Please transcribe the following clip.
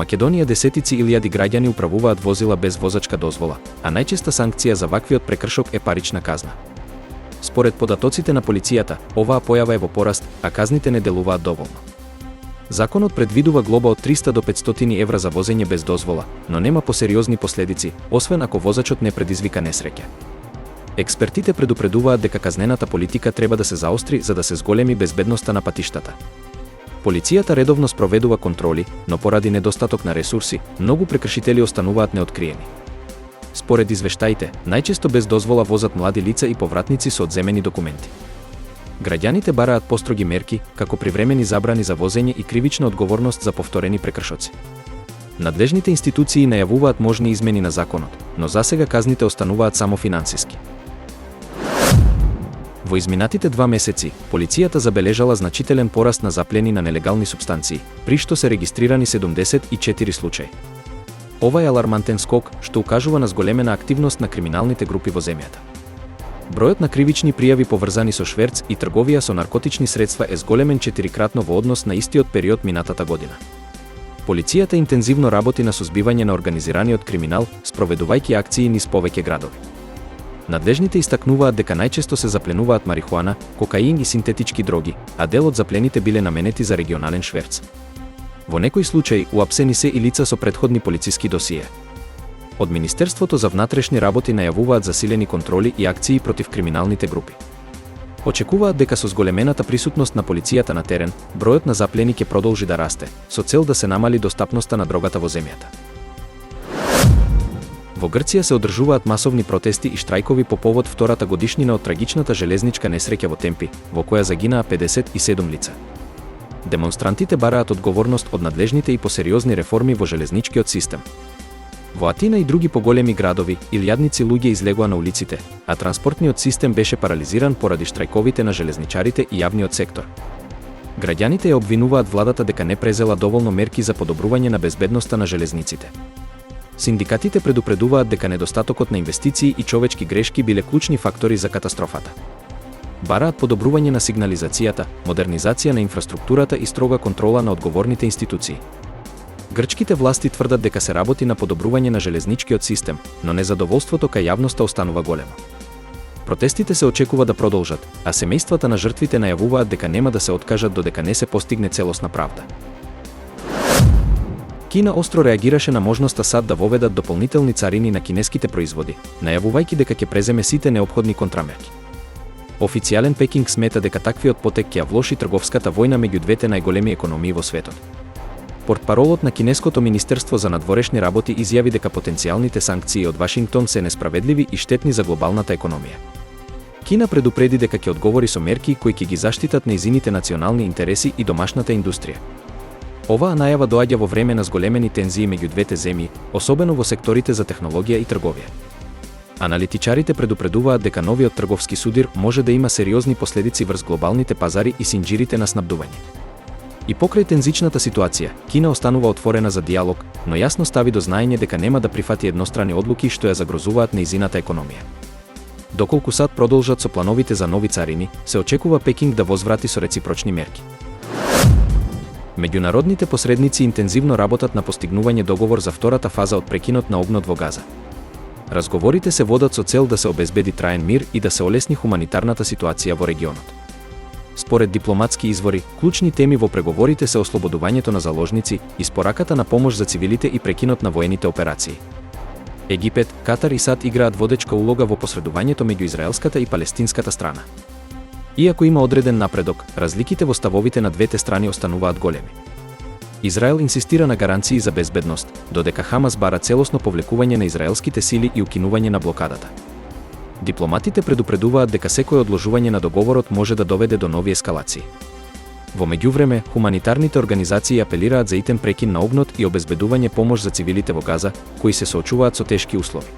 Македонија десетици илјади граѓани управуваат возила без возачка дозвола, а најчеста санкција за ваквиот прекршок е парична казна. Според податоците на полицијата, оваа појава е во пораст, а казните не делуваат доволно. Законот предвидува глоба од 300 до 500 евра за возење без дозвола, но нема посериозни последици, освен ако возачот не предизвика несреќа. Експертите предупредуваат дека казнената политика треба да се заостри за да се зголеми безбедноста на патиштата. Полицијата редовно спроведува контроли, но поради недостаток на ресурси, многу прекршители остануваат неоткриени. Според извештаите, најчесто без дозвола возат млади лица и повратници со одземени документи. Граѓаните бараат построги мерки, како привремени забрани за возење и кривична одговорност за повторени прекршоци. Надлежните институции најавуваат можни измени на законот, но засега казните остануваат само финансиски. Во изминатите 2 месеци, полицијата забележала значителен пораст на заплени на нелегални супстанции, при што се регистрирани 74 случаи. Ова е алармантен скок, што укажува на зголемена активност на криминалните групи во земјата. Бројот на кривични пријави поврзани со шверц и трговија со наркотични средства е зголемен 4-кратно во однос на истиот период минатата година. Полицијата интензивно работи на сузбивање на организираниот криминал, спроведувајќи акции низ повеќе градови. Надлежните истакнуваат дека најчесто се запленуваат марихуана, кокаин и синтетички дроги, а дел од заплените биле наменети за регионален шверц. Во некои случаи уапсени се и лица со претходни полициски досие. Од Министерството за внатрешни работи најавуваат засилени контроли и акции против криминалните групи. Очекуваат дека со зголемената присутност на полицијата на терен, бројот на заплени ќе продолжи да расте, со цел да се намали достапноста на дрогата во земјата. Во Грција се одржуваат масовни протести и штрајкови по повод втората годишнина од трагичната железничка несреќа во Темпи, во која загинаа 57 лица. Демонстрантите бараат одговорност од надлежните и посериозни реформи во железничкиот систем. Во Атина и други поголеми градови, илјадници луѓе излегоа на улиците, а транспортниот систем беше парализиран поради штрајковите на железничарите и јавниот сектор. Граѓаните ја обвинуваат владата дека не презела доволно мерки за подобрување на безбедноста на железниците. Синдикатите предупредуваат дека недостатокот на инвестиции и човечки грешки биле клучни фактори за катастрофата. Бараат подобрување на сигнализацијата, модернизација на инфраструктурата и строга контрола на одговорните институции. Грчките власти тврдат дека се работи на подобрување на железничкиот систем, но незадоволството кај јавноста останува големо. Протестите се очекува да продолжат, а семејствата на жртвите најавуваат дека нема да се откажат додека не се постигне целосна правда. Кина остро реагираше на можноста САД да воведат дополнителни царини на кинеските производи, најавувајќи дека ќе преземе сите неопходни контрамерки. Официјален Пекинг смета дека таквиот потек ќе ја влоши трговската војна меѓу двете најголеми економии во светот. Портпаролот на Кинеското Министерство за надворешни работи изјави дека потенцијалните санкции од Вашингтон се несправедливи и штетни за глобалната економија. Кина предупреди дека ќе одговори со мерки кои ќе ги заштитат нејзините национални интереси и домашната индустрија. Оваа најава доаѓа во време на зголемени тензии меѓу двете земји, особено во секторите за технологија и трговија. Аналитичарите предупредуваат дека новиот трговски судир може да има сериозни последици врз глобалните пазари и синџирите на снабдување. И покрај тензичната ситуација, Кина останува отворена за диалог, но јасно стави до знаење дека нема да прифати еднострани одлуки што ја загрозуваат нејзината економија. Доколку САД продолжат со плановите за нови царини, се очекува Пекинг да возврати со реципрочни мерки. Меѓународните посредници интензивно работат на постигнување договор за втората фаза од прекинот на огнот во Газа. Разговорите се водат со цел да се обезбеди траен мир и да се олесни хуманитарната ситуација во регионот. Според дипломатски извори, клучни теми во преговорите се ослободувањето на заложници, испораката на помош за цивилите и прекинот на воените операции. Египет, Катар и САД играат водечка улога во посредувањето меѓу израелската и палестинската страна. Иако има одреден напредок, разликите во ставовите на двете страни остануваат големи. Израел инсистира на гаранции за безбедност, додека Хамас бара целосно повлекување на израелските сили и укинување на блокадата. Дипломатите предупредуваат дека секое одложување на договорот може да доведе до нови ескалации. Во меѓувреме, хуманитарните организации апелираат за итен прекин на огнот и обезбедување помош за цивилите во Газа, кои се соочуваат со тешки услови.